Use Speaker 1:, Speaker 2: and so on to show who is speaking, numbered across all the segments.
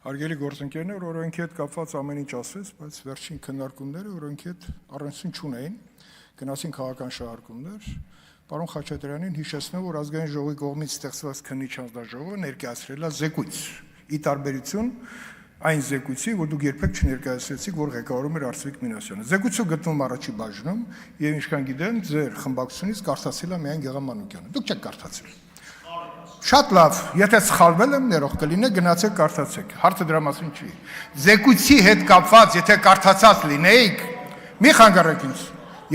Speaker 1: Հարգելի գործընկերներ, օրենքի հետ կապված ամեն ինչ ասվեց, բայց վերջին քննարկումները օրենքի հետ առնչություն չունեին, գնացին քաղաքական շահարկումներ։ Պարոն Խաչատրյանին հիշեցնեմ, որ ազգային ժողովի կողմից ստեղծված քննիչ հանձնաժողովը ներկայացրել է զեկույց, ի տարբերություն այն զեկույցի, որ դուք երբեք չներկայացրեցիք, որ ղեկավարում էր Արծվիկ Մինասյանը։ Զեկույցը գտնվում առաջի բաժնում, եւ ինչքան գիտեմ, ձեր խմբակցությունից կարդացել է միայն Գեղամ Մանուկյանը։ Դուք չեք կարդացել։ Շատ լավ, եթե սխալվել եմ, ներող կլինեք, գնացեք կարդացեք։ Հարցը դրա մասին չի։ Զեկույցի հետ կապված, եթե կարդացած լինեիք, մի խանգարեք ինձ։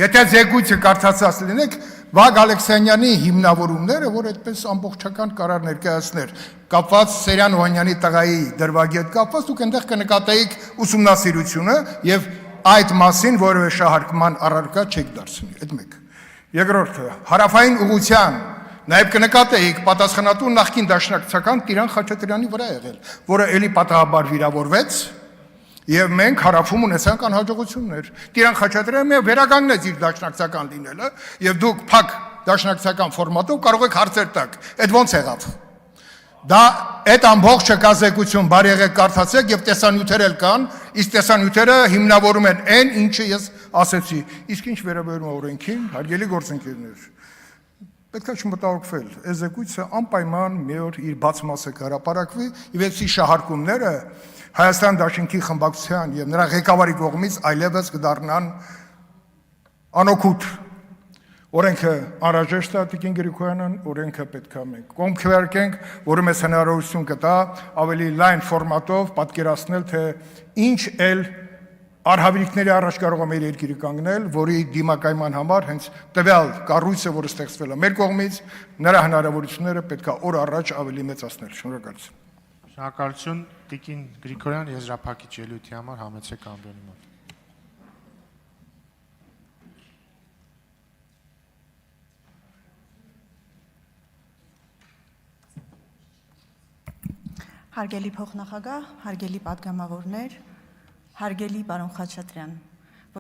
Speaker 1: Եթե զեկույցը կարդացած լինեք, Վագ Ալեքսանյանի հիմնավորումները, որ այդպես ամբողջական կարար ներկայացներ, կապված Սերյան Օհանյանի տղայի դրվագի հետ կապված, դուք այնտեղ կնկատեիք ուսումնասիրությունը եւ այդ մասին որևէ շահարկման առարկա չեք դարձնի։ Այդ մեկ։ Երկրորդը, հարավային ուղղության նաև կնկատեիք պատասխանատու նախկին դաշնակցական Տիրան Խաչատրյանի վրա եղել, որը էլի պատահաբար վիրավորվեց, եւ մենք հարավում ունեցանք անհաջողություններ։ Տիրան Խաչատրյանը վերականգնեց իր դաշնակցական լինելը, եւ դուք փակ դաշնակցական ֆորմատով կարող եք հարցեր տալ։ Այդ ո՞նց եղավ։ Դա այդ ամբողջ կազեկություն բարի եղեք կարդացեք եւ տեսանյութեր էլ կան, իսկ տեսանյութերը հիմնավորում են այն, ինչը ես ասեցի։ Իսկ ինչ վերաբերում է օրենքին, հարգելի գործընկերներ, պետք է չմտահոգվել, այս զեկույցը անպայման մի օր իր բաց մասը կհրապարակվի, եւ այսի շահարկումները Հայաստան Դաշինքի խմբակցության եւ նրա ղեկավարի կողմից այլևս կդառնան անօգուտ։ Օրենքը անհրաժեշտ է, Տիկին Գրիգորյանն, օրենքը պետք է մենք կողմ քվեարկենք, որը մեզ հնարավորություն կտա ավելի լայն ֆորմատով պատկերացնել, թե ինչ էլ արհավիրքների առաջ կարող է մեր երկիրը կանգնել, որի դիմակայման համար հենց տվյալ կառույցը, որը ստեղծվել է մեր կողմից, նրա հնարավորությունները պետք է օր առաջ ավելի մեծացնել։ Շնորհակալություն։
Speaker 2: Շնորհակալություն, Տիկին Գրիգորյան, եզրափակիչ ելույթի համար համեցեք ամբիոնի մոտ։
Speaker 3: Հարգելի փոխնախագահ, հարգելի պատգամավորներ, հարգելի պարոն Խաչատրյան,